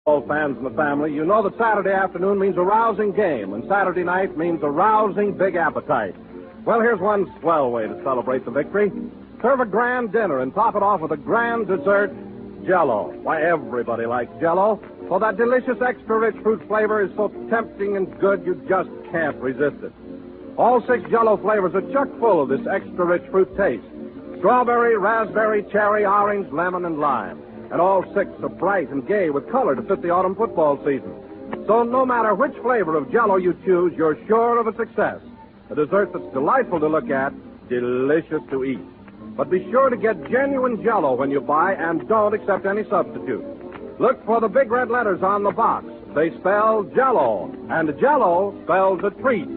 All fans in the family, you know that Saturday afternoon means a rousing game, and Saturday night means a rousing big appetite. Well, here's one swell way to celebrate the victory. Serve a grand dinner and top it off with a grand dessert, Jell-O. Why, everybody likes Jell-O. So that delicious extra-rich fruit flavor is so tempting and good you just can't resist it. All 6 Jell-O flavors are chock full of this extra-rich fruit taste. Strawberry, raspberry, cherry, orange, lemon, and lime. And all 6 are bright and gay with color to fit the autumn football season. So no matter which flavor of Jell-O you choose, you're sure of a success. A dessert that's delightful to look at, delicious to eat. But be sure to get genuine Jell-O when you buy and don't accept any substitute. Look for the big red letters on the box. They spell Jell-O, and Jell-O spells a treat.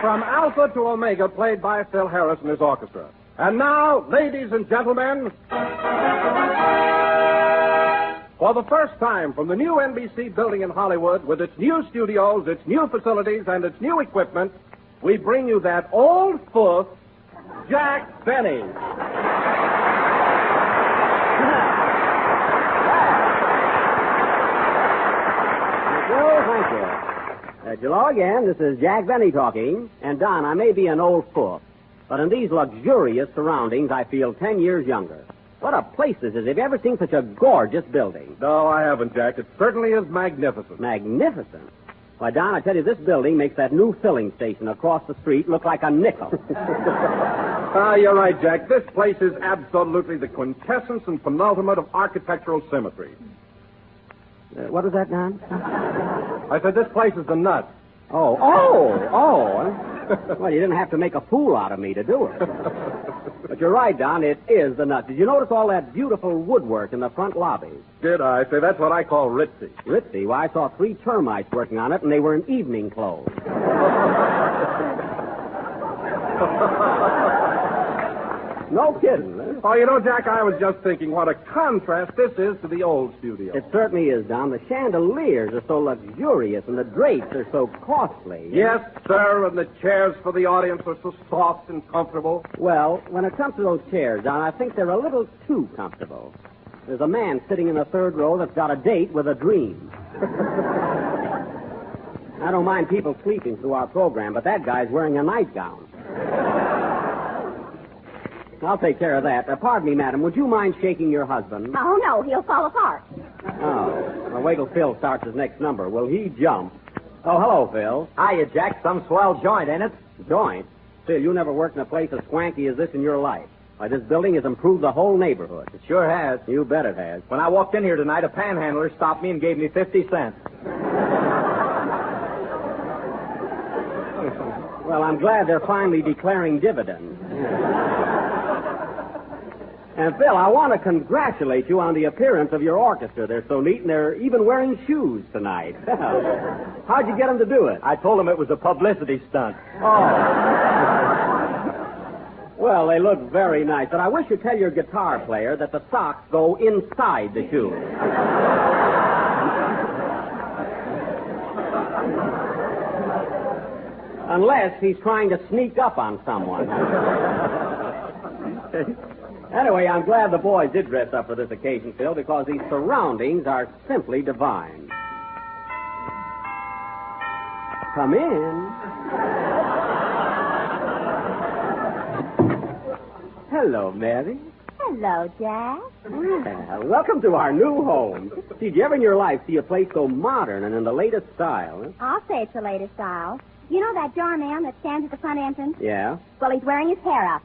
From Alpha to Omega, played by Phil Harris and his orchestra. And now, ladies and gentlemen, for the first time from the new NBC building in Hollywood, with its new studios, its new facilities, and its new equipment, we bring you that old foot, Jack Benny. Thank you. Hello again. This is Jack Benny talking. And, Don, I may be an old fool, but in these luxurious surroundings, I feel 10 years younger. What a place this is. Have you ever seen such a gorgeous building? No, I haven't, Jack. It certainly is magnificent. Magnificent? Why, Don, I tell you, this building makes that new filling station across the street look like a nickel. You're right, Jack. This place is absolutely the quintessence and penultimate of architectural symmetry. What was that, Don? I said this place is the nut. Oh. Well, you didn't have to make a fool out of me to do it. But you're right, Don. It is the nut. Did you notice all that beautiful woodwork in the front lobby? Did I? Say, that's what I call ritzy. Ritzy? Why, I saw 3 termites working on it, and they were in evening clothes. No kidding. Oh, you know, Jack, I was just thinking what a contrast this is to the old studio. It certainly is, Don. The chandeliers are so luxurious, and the drapes are so costly. Yes, sir, and the chairs for the audience are so soft and comfortable. Well, when it comes to those chairs, Don, I think they're a little too comfortable. There's a man sitting in the 3rd row that's got a date with a dream. I don't mind people sleeping through our program, but that guy's wearing a nightgown. I'll take care of that. Pardon me, madam. Would you mind shaking your husband? Oh, no. He'll fall apart. Oh. Well, wait till Phil starts his next number. Will he jump? Oh, hello, Phil. Hiya, Jack. Some swell joint, ain't it? Joint? Phil, you never worked in a place as swanky as this in your life. Why, this building has improved the whole neighborhood. It sure has. You bet it has. When I walked in here tonight, a panhandler stopped me and gave me 50 cents. Well, I'm glad they're finally declaring dividends. And, Phil, I want to congratulate you on the appearance of your orchestra. They're so neat, and they're even wearing shoes tonight. How'd you get them to do it? I told them it was a publicity stunt. Oh. Well, they look very nice. And I wish you'd tell your guitar player that the socks go inside the shoes. Unless he's trying to sneak up on someone. Anyway, I'm glad the boys did dress up for this occasion, Phil, because these surroundings are simply divine. Come in. Hello, Mary. Hello, Jack. Well, welcome to our new home. See, did you ever in your life see a place so modern and in the latest style? Huh? I'll say it's the latest style. You know that doorman that stands at the front entrance? Yeah? Well, he's wearing his hair up.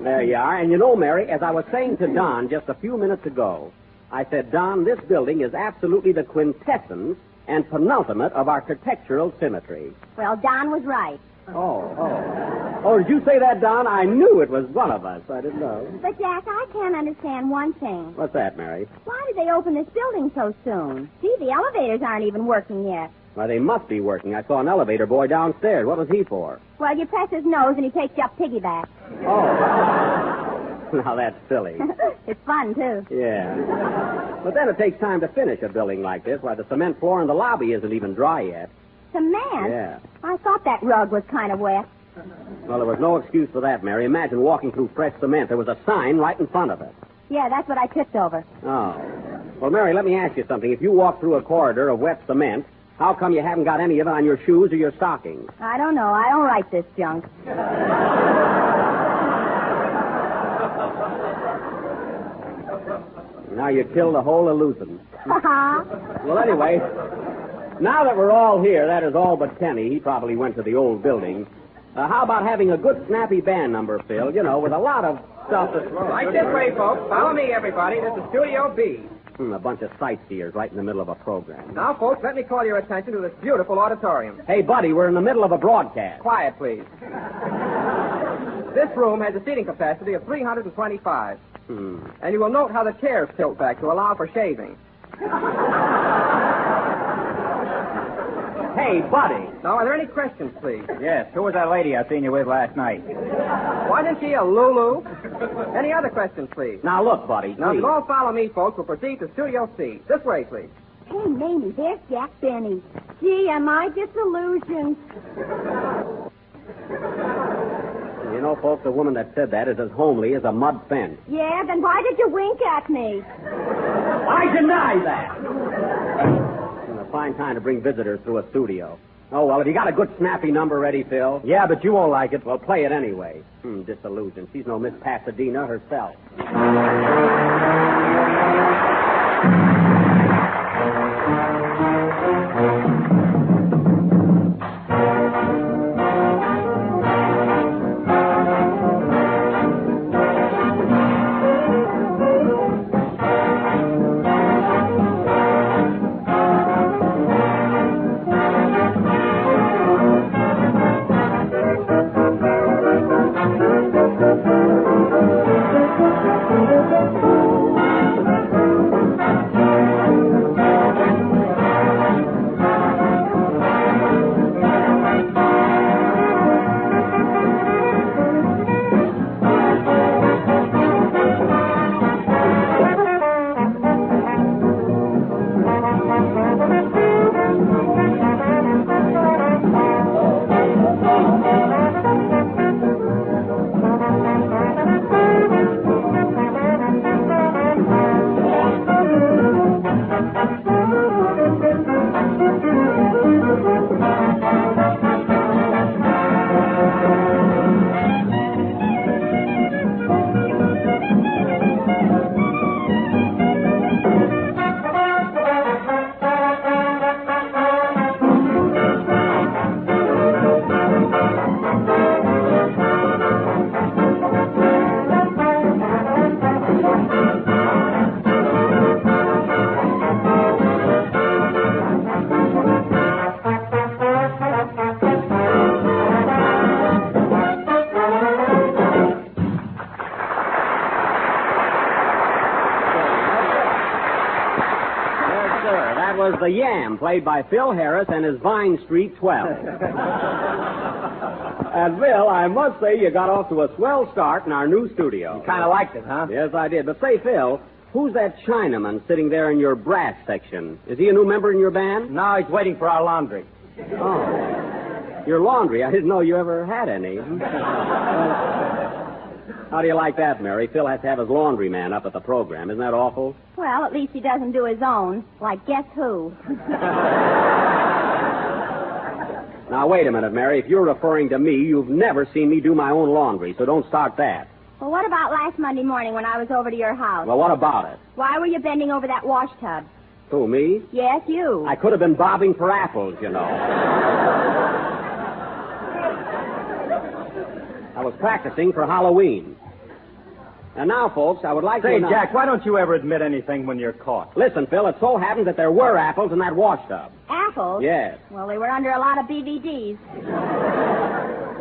There you are. And you know, Mary, as I was saying to Don just a few minutes ago, I said, Don, this building is absolutely the quintessence and penultimate of architectural symmetry. Well, Don was right. Oh, did you say that, Don? I knew it was one of us. I didn't know. But, Jack, I can't understand one thing. What's that, Mary? Why did they open this building so soon? Gee, the elevators aren't even working yet. Why, they must be working. I saw an elevator boy downstairs. What was he for? Well, you press his nose and he takes you up piggyback. Oh. Now, that's silly. It's fun, too. Yeah. But then it takes time to finish a building like this. Why, the cement floor in the lobby isn't even dry yet. Cement? Yeah. I thought that rug was kind of wet. Well, there was no excuse for that, Mary. Imagine walking through fresh cement. There was a sign right in front of it. Yeah, that's what I tripped over. Oh. Well, Mary, let me ask you something. If you walk through a corridor of wet cement, how come you haven't got any of it on your shoes or your stockings? I don't know. I don't write this junk. Now you killed the whole illusion. Ha Well, anyway, now that we're all here, that is all but Kenny. He probably went to the old building. How about having a good, snappy band number, Phil? You know, with a lot of stuff that's... Right this way, folks. Follow me, everybody. This is Studio B. A bunch of sightseers right in the middle of a program. Now, folks, let me call your attention to this beautiful auditorium. Hey, buddy, we're in the middle of a broadcast. Quiet, please. This room has a seating capacity of 325. And you will note how the chairs tilt back to allow for shaving. Hey, buddy. Now, are there any questions, please? Yes, who was that lady I seen you with last night? Wasn't she a Lulu? Any other questions, please? Now, look, buddy. Now, if please. you all follow me, folks, we'll proceed to Studio C. This way, please. Hey, Mamie, there's Jack Benny. Gee, am I disillusioned? You know, folks, the woman that said that is as homely as a mud fence. Yeah, then why did you wink at me? I deny that! It's a fine time to bring visitors through a studio. Oh, well, have you got a good snappy number ready, Phil? Yeah, but you won't like it. Well, play it anyway. Disillusion. She's no Miss Pasadena herself. Was the Yam, played by Phil Harris and his Vine Street 12. And, Phil, I must say you got off to a swell start in our new studio. You kind of liked it, huh? Yes, I did. But say, Phil, who's that Chinaman sitting there in your brass section? Is he a new member in your band? No, he's waiting for our laundry. Oh. Your laundry? I didn't know you ever had any. How do you like that, Mary? Phil has to have his laundryman up at the program. Isn't that awful? Well, at least he doesn't do his own. Like, guess who? Now, wait a minute, Mary. If you're referring to me, you've never seen me do my own laundry, so don't start that. Well, what about last Monday morning when I was over to your house? Well, what about it? Why were you bending over that wash tub? Who, me? Yes, you. I could have been bobbing for apples, you know. I was practicing for Halloween. And now, folks, I would like to... Say, Jack, why don't you ever admit anything when you're caught? Listen, Phil, it so happens that there were apples in that wash tub. Apples? Yes. Well, they were under a lot of BVDs.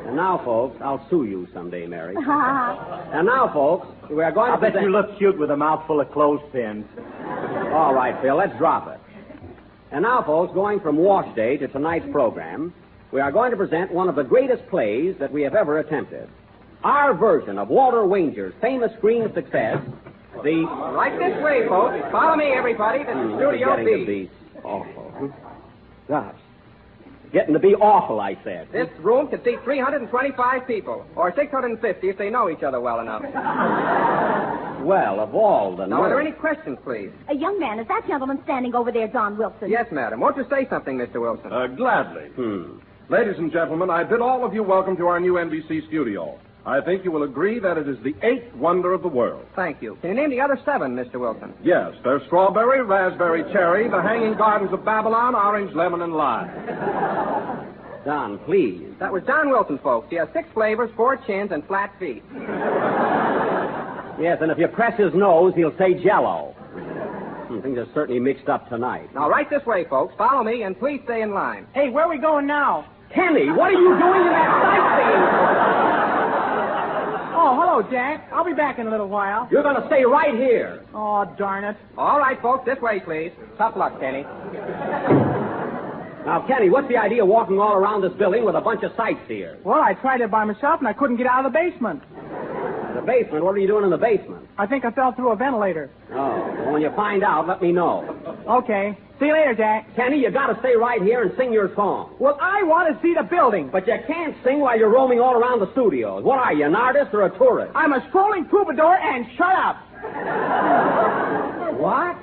And now, folks, I'll sue you someday, Mary. And now, folks, we are going I to... bet you look cute with a mouthful of clothespins. All right, Phil, let's drop it. And now, folks, going from Wash Day to tonight's program, we are going to present one of the greatest plays that we have ever attempted. Our version of Walter Wanger's famous screen success, the... Right this way, folks. Follow me, everybody, to the Studio Getting B. to be awful. Gosh. Getting to be awful, I said. This room can seat 325 people, or 650 if they know each other well enough. Well, of all the... Now, are there any questions, please? A young man, is that gentleman standing over there, John Wilson? Yes, madam. Won't you say something, Mr. Wilson? Gladly. Ladies and gentlemen, I bid all of you welcome to our new NBC studio. I think you will agree that it is the 8th wonder of the world. Thank you. Can you name the other 7, Mr. Wilson? Yes, there's strawberry, raspberry, cherry, the hanging gardens of Babylon, orange, lemon, and lime. Don, please. That was John Wilson, folks. He has 6 flavors, 4 chins, and flat feet. Yes, and if you press his nose, he'll say Jell-O. Things are certainly mixed up tonight. Now, right this way, folks. Follow me, and please stay in line. Hey, where are we going now? Kenny, what are you doing in that sightseeing? Oh, hello, Jack. I'll be back in a little while. You're going to stay right here. Oh, darn it. All right, folks. This way, please. Tough luck, Kenny. Now, Kenny, what's the idea of walking all around this building with a bunch of sightseers? Well, I tried it by myself, and I couldn't get out of the basement. The basement? What are you doing in the basement? I think I fell through a ventilator. Oh, well, when you find out, let me know. Okay. See you later, Jack. Kenny, you got to stay right here and sing your song. Well, I want to see the building. But you can't sing while you're roaming all around the studios. What are you, an artist or a tourist? I'm a strolling troubadour, and shut up. What?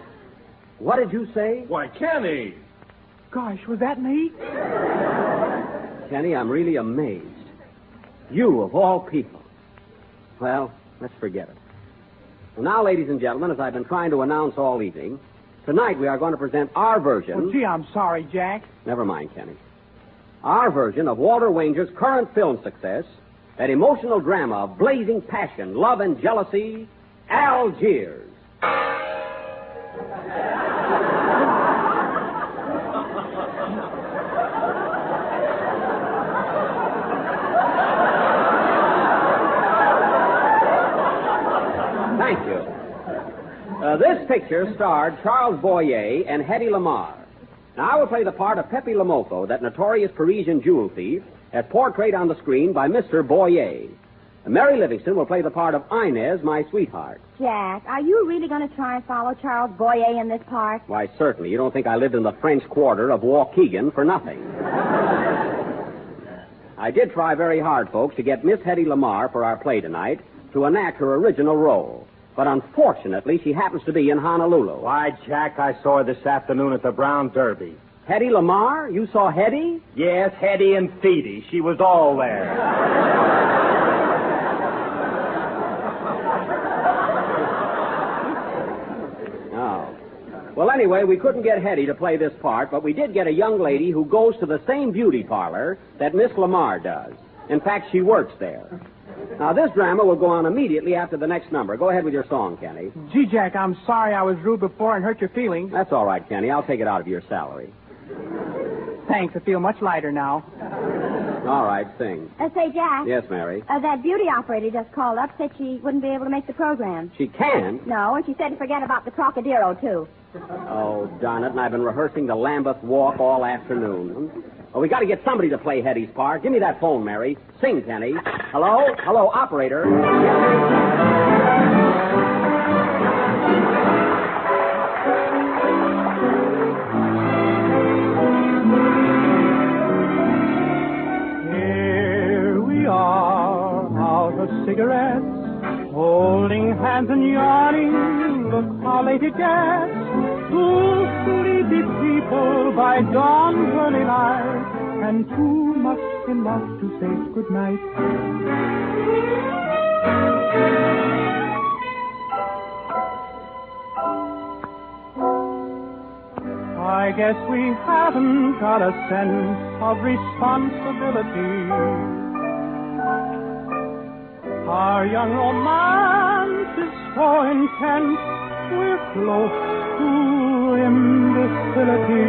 What did you say? Why, Kenny! Gosh, was that me? Kenny, I'm really amazed. You, of all people. Well, let's forget it. Well, now, ladies and gentlemen, as I've been trying to announce all evening, tonight we are going to present our version... Oh, gee, I'm sorry, Jack. Never mind, Kenny. Our version of Walter Wanger's current film success, that emotional drama of blazing passion, love, and jealousy, Algiers. Thank you. This picture starred Charles Boyer and Hedy Lamarr. Now, I will play the part of Pepe Lamoco, that notorious Parisian jewel thief, as portrayed on the screen by Mr. Boyer. Mary Livingstone will play the part of Inez, my sweetheart. Jack, are you really going to try and follow Charles Boyer in this part? Why, certainly. You don't think I lived in the French Quarter of Waukegan for nothing. I did try very hard, folks, to get Miss Hedy Lamarr for our play tonight to enact her original role. But unfortunately, she happens to be in Honolulu. Why, Jack, I saw her this afternoon at the Brown Derby. Hedy Lamarr? You saw Hedy? Yes, Hedy and Feedy. She was all there. Oh. Well, anyway, we couldn't get Hedy to play this part, but we did get a young lady who goes to the same beauty parlor that Miss Lamarr does. In fact, she works there. Now, this drama will go on immediately after the next number. Go ahead with your song, Kenny. Gee, Jack, I'm sorry I was rude before and hurt your feelings. That's all right, Kenny. I'll take it out of your salary. Thanks. I feel much lighter now. All right, sing. Say, Jack. Yes, Mary. That beauty operator just called up, said she wouldn't be able to make the program. She can? No, and she said to forget about the Trocadero, too. Oh, darn it, and I've been rehearsing the Lambeth Walk all afternoon. Oh, we got to get somebody to play Hedy's part. Give me that phone, Mary. Sing, Kenny. Hello? Hello, operator. Here we are, out of cigarettes, holding hands and yarning. Look how late it gets. Two sleepy people by dawn's early light, and too much enough to say goodnight. I guess we haven't got a sense of responsibility. Our young romance is so intense, we're close to imbecility.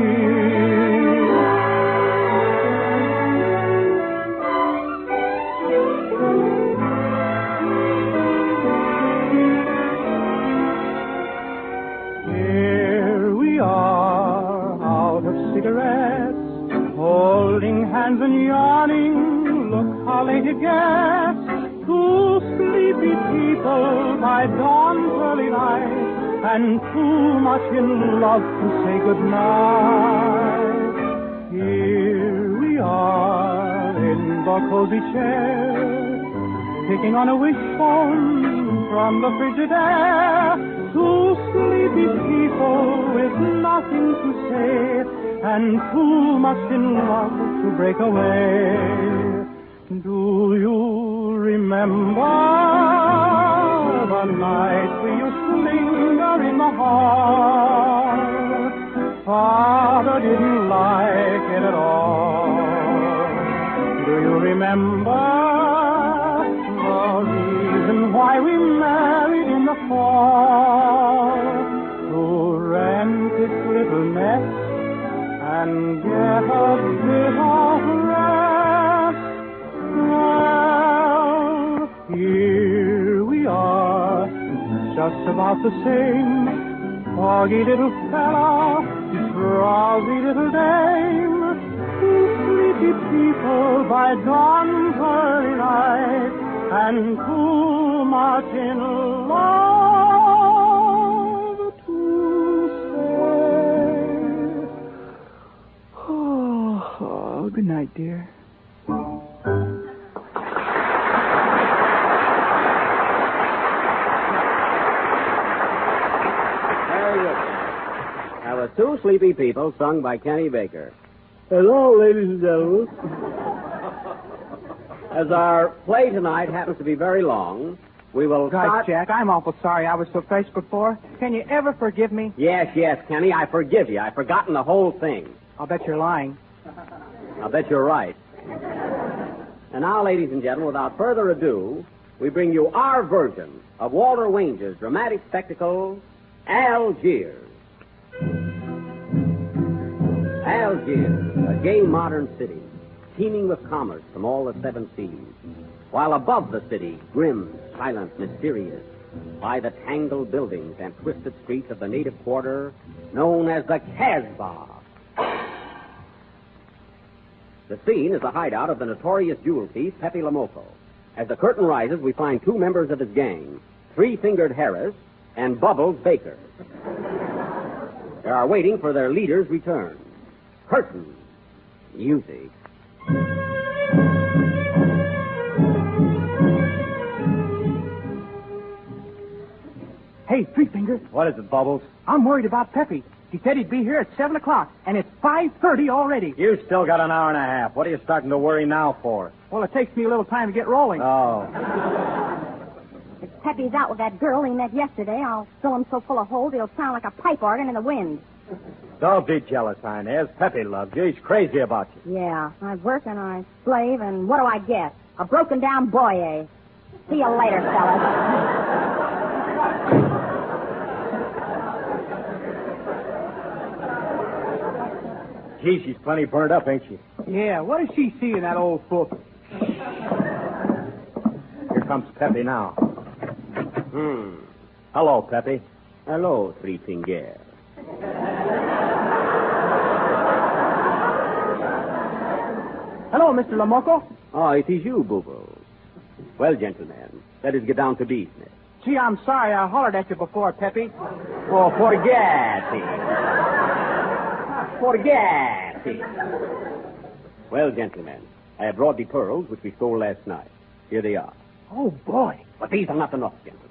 Here we are, out of holding hands and yawning. Look how late it gets. Two sleepy people by dawn's early light, and too much in love to say goodnight. Here we are in the cozy chair, picking on a wishbone from the frigid air. Two sleepy people with nothing to say, and too much in love to break away. Do you remember the night we used to linger in the hall? Father didn't like it at all. Do you remember the reason why we married in the fall? To rent this little nest and get a bit of rest. Well, here we are, just about the same. Foggy little fella, drowsy little dame. Two sleepy people by dawn's early light, and too much in love to say. Oh, good night, dear. That was Two Sleepy People, sung by Kenny Baker. Hello, ladies and gentlemen. As our play tonight happens to be very long, we will Gosh, start... Jack, I'm awful sorry I was so fresh before. Can you ever forgive me? Yes, Kenny, I forgive you. I've forgotten the whole thing. I'll bet you're lying. I'll bet you're right. And now, ladies and gentlemen, without further ado, we bring you our version of Walter Wange's dramatic spectacle, Algiers. Algiers, a gay modern city, teeming with commerce from all the seven seas, while above the city, grim, silent, mysterious, lie the tangled buildings and twisted streets of the native quarter known as the Casbah. The scene is the hideout of the notorious jewel thief, Pepe Lamoco. As the curtain rises, we find two members of his gang, Three-Fingered Harris and Bubbles Baker. They are waiting for their leader's return. Curtain. Music. Hey, Three Fingers. What is it, Bubbles? I'm worried about Peppy. He said he'd be here at 7 o'clock, and it's 5:30 already. You still got an hour and a half. What are you starting to worry now for? Well, it takes me a little time to get rolling. Oh. If Peppy's out with that girl he met yesterday, I'll fill him so full of holes he'll sound like a pipe organ in the wind. Don't be jealous, Inez. Pepe loves you. He's crazy about you. Yeah, I work and I slave, and what do I get? A broken-down boy, eh? See you later, fellas. Gee, she's plenty burned up, ain't she? Yeah, what does she see in that old foot? Here comes Pepe now. Hello, Pepe. Hello, Three-Finger. Hello, Mr. Lamoco. Oh, it is you, Bubbles. Well, gentlemen, let us get down to business. Gee, I'm sorry I hollered at you before, Peppy. Oh, forget it. Forget it. Well, gentlemen, I have brought the pearls which we stole last night. Here they are. Oh, boy. But these are not enough, gentlemen.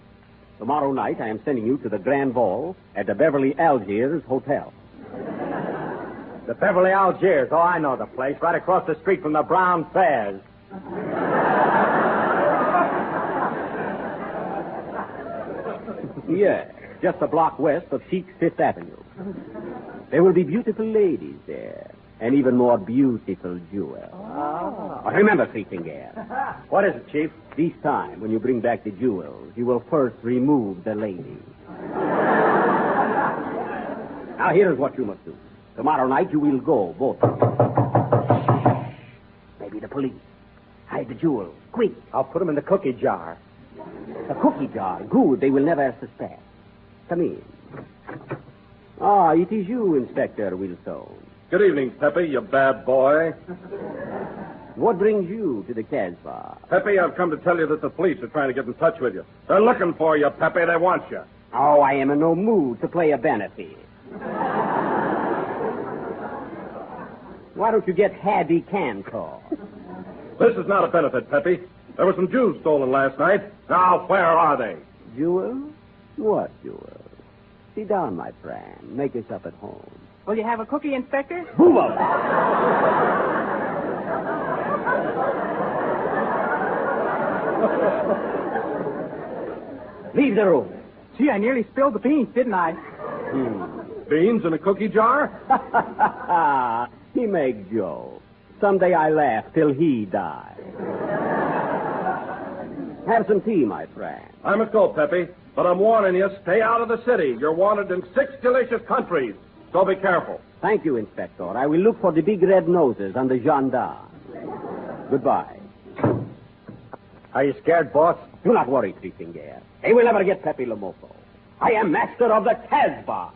Tomorrow night, I am sending you to the Grand Ball at the Beverly Algiers Hotel. The Beverly Algiers. Oh, I know the place. Right across the street from the Brown Fairs. Yes, just a block west of Sheik's Fifth Avenue. There will be beautiful ladies there, and even more beautiful jewels. Oh. Remember, Three-Finger. What is it, Chief? This time, when you bring back the jewels, you will first remove the ladies. Now, here's what you must do. Tomorrow night, you will go, both of you. Maybe the police. Hide the jewels. Quick. I'll put them in the cookie jar. The cookie jar. Good. They will never suspect. Come in. Ah, it is you, Inspector Wilson. Good evening, Pepe, you bad boy. What brings you to the Casbah? Pepe, I've come to tell you that the police are trying to get in touch with you. They're looking for you, Pepe. They want you. Oh, I am in no mood to play a benefit. Why don't you get Hattie Cantor? This is not a benefit, Pepe. There were some jewels stolen last night. Now, where are they? Jewels? What jewels? Sit down, my friend. Make yourself at home. Will you have a cookie, Inspector? Move up! Leave the room. Gee, I nearly spilled the beans, didn't I? Beans in a cookie jar? He makes jokes. Someday I laugh till he dies. Have some tea, my friend. I must go, Pepe, but I'm warning you, stay out of the city. You're wanted in 6 delicious countries, so be careful. Thank you, Inspector. I will look for the big red noses on the gendarme. Goodbye. Are you scared, boss? Do not worry, Three Finger. They will never get Pepe Lomoso. I am master of the Casbah.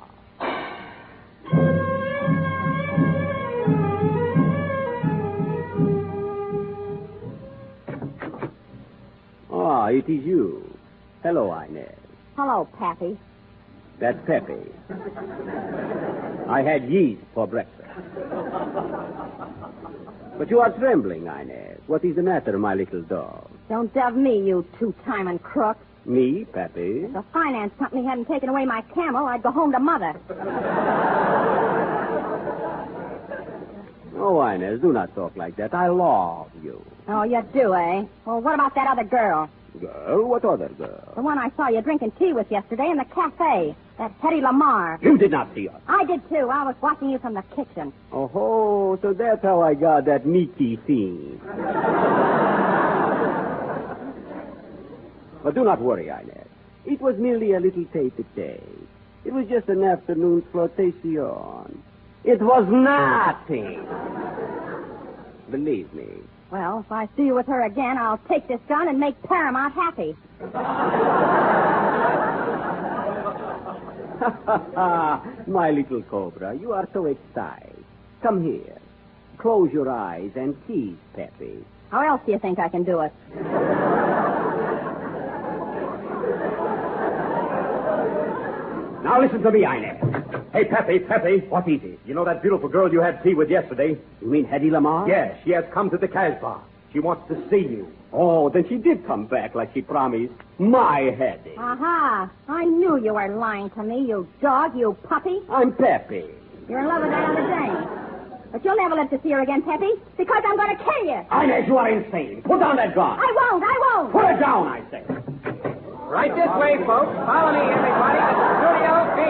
Ah, it is you. Hello, Inez. Hello, Pappy. That's Pepe. I had yeast for breakfast. But you are trembling, Inez. What is the matter, my little dog? Don't dove me, you two-timing crook. Me, Pepe? If the finance company hadn't taken away my camel, I'd go home to Mother. Oh, Inez, do not talk like that. I love you. Oh, you do, eh? Well, what about that other girl? Girl? What other girl? The one I saw you drinking tea with yesterday in the cafe. That Hetty Lamar. You did not see her. I did, too. I was watching you from the kitchen. Oh, so that's how I got that meaty thing. But do not worry, Inez. It was merely a little tete-a-tete. It was just an afternoon flirtation. It was nothing. Believe me. Well, if I see you with her again, I'll take this gun and make Paramount happy. My little cobra, you are so excited. Come here. Close your eyes and tease Pepe. How else do you think I can do it? Now listen to me, Inez. Hey, Pepe. What is it? You know that beautiful girl you had tea with yesterday? You mean Hetty Lamar? Yes, she has come to the Casbah. She wants to see you. Oh, then she did come back like she promised. My Hetty. Aha. I knew you were lying to me, you dog, you puppy. I'm Pepe. You're in love with that other dame. But you'll never live to see her again, Pepe, because I'm going to kill you. Inez, you are insane. Put down that gun. I won't. Put it down, I say. Right this way, folks. Follow me, everybody, to Studio B.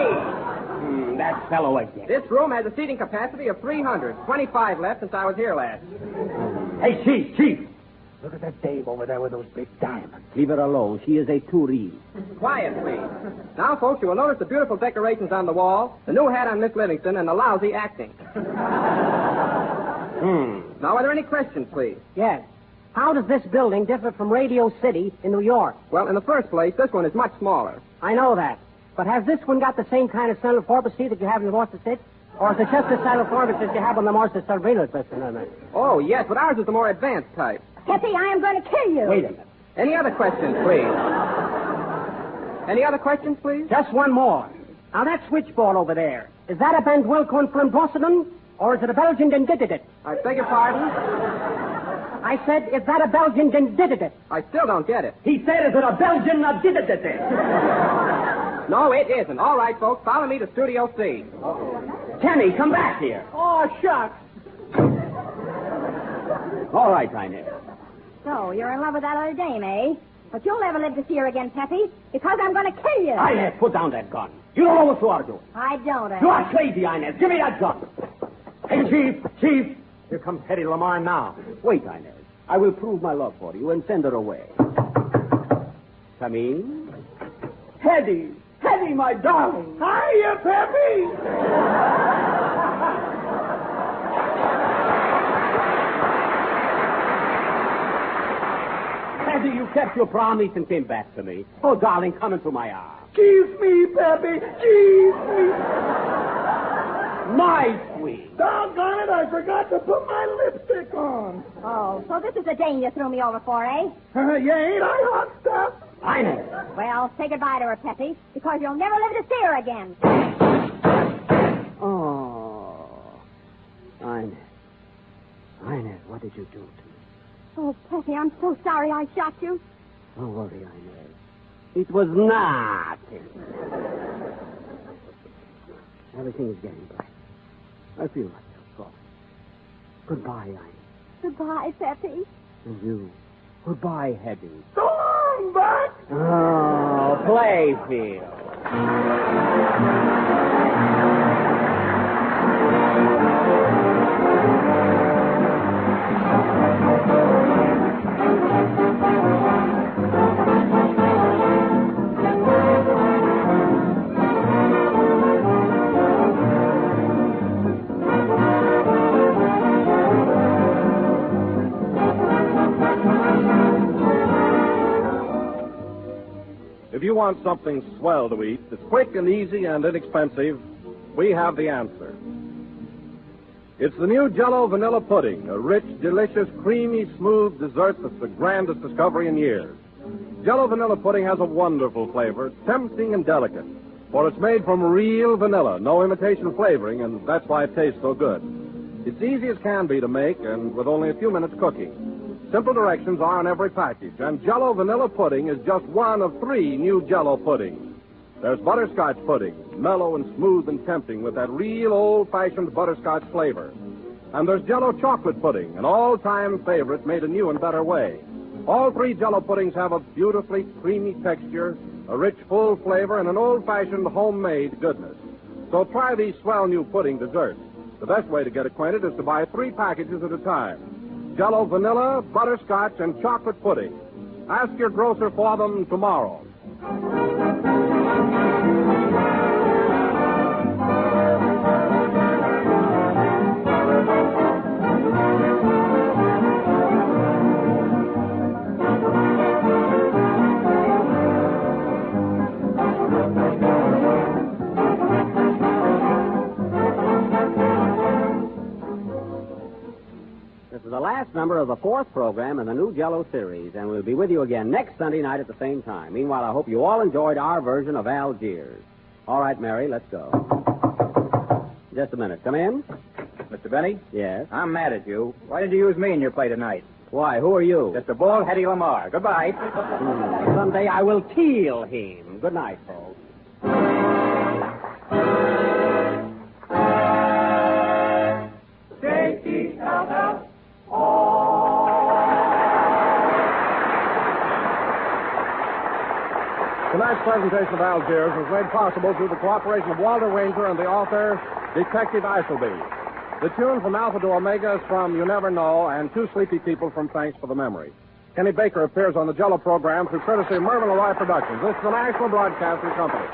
That fellow again. This room has a seating capacity of 300. 25 left since I was here last. Hey, Chief. Look at that dame over there with those big diamonds. Leave her alone. She is a tourist. Quiet, please. Now, folks, you will notice the beautiful decorations on the wall, the new hat on Miss Livingstone, and the lousy acting. Now, are there any questions, please? Yes. How does this building differ from Radio City in New York? Well, in the first place, this one is much smaller. I know that. But has this one got the same kind of central pharmacy that you have in the Worcester State? Or is it just the central pharmacy that you have on the Worcester Cervino system? Oh, yes, but ours is the more advanced type. Pepe, I am going to kill you. Wait a minute. Any other questions, please? Any other questions, please? Just one more. Now, that switchboard over there, is that a Bandwilcon from Boston? Or is it a Belgian that did it? I beg your pardon? I said, is that a Belgian that did it? I still don't get it. He said, is it a Belgian that did it? No, it isn't. All right, folks, follow me to Studio C. Kenny, come back here. Oh, shucks. All right, Inez. So, you're in love with that other dame, eh? But you'll never live to see her again, Pepe, because I'm going to kill you. Inez, put down that gun. You don't know what you are doing. I don't, eh? You are crazy, Inez. Give me that gun. Hey, Chief. Here comes Hetty Lamar now. Wait, Inez. I will prove my love for you and send her away. Come in. Hetty, my darling. Hiya, Pepe. Hetty, you kept your promise and came back to me. Oh, darling, come into my arms. Kiss me, Pepe. Kiss me. My sweet. Doggone it, I forgot to put my lipstick on. Oh, so this is the dame you threw me over for, eh? Yeah, ain't I hot stuff? Ines. Well, say goodbye to her, Peppy, because you'll never live to see her again. Oh. Ines. Ines, what did you do to me? Oh, Peppy, I'm so sorry I shot you. Don't worry, Ines. It was nothing. Everything is getting better. I feel myself falling. Goodbye, Ines. Goodbye, Peppy. And you. Goodbye, Hetty. So long, Buck. Oh, Playfield. If you want something swell to eat that's quick and easy and inexpensive, we have the answer. It's the new Jell-O vanilla pudding, a rich, delicious, creamy, smooth dessert that's the grandest discovery in years. Jell-O vanilla pudding has a wonderful flavor, tempting and delicate, for it's made from real vanilla, no imitation flavoring, and that's why it tastes so good. It's easy as can be to make, and with only a few minutes cooking. Simple directions are on every package, and Jell-O vanilla pudding is just one of 3 new Jell-O puddings. There's butterscotch pudding, mellow and smooth and tempting with that real old-fashioned butterscotch flavor. And there's Jell-O chocolate pudding, an all-time favorite made a new and better way. All 3 Jell-O puddings have a beautifully creamy texture, a rich, full flavor, and an old-fashioned homemade goodness. So try these swell new pudding desserts. The best way to get acquainted is to buy 3 packages at a time. Jell-O vanilla, butterscotch, and chocolate pudding. Ask your grocer for them tomorrow. The last number of the 4th program in the new Jell-O series, and we'll be with you again next Sunday night at the same time. Meanwhile, I hope you all enjoyed our version of Algiers. All right, Mary, let's go. Just a minute. Come in. Mr. Benny? Yes? I'm mad at you. Why did you use me in your play tonight? Why, who are you? Just a bald Hetty Lamar. Goodbye. Someday I will teal him. Good night, folks. Tonight's presentation of Algiers was made possible through the cooperation of Walter Wanger and the author, Detective Eiselby. The tune from Alpha to Omega is from You Never Know, and Two Sleepy People from Thanks for the Memory. Kenny Baker appears on the Jell-O program through courtesy of Mervyn LeRoy Productions. This is the National Broadcasting Company.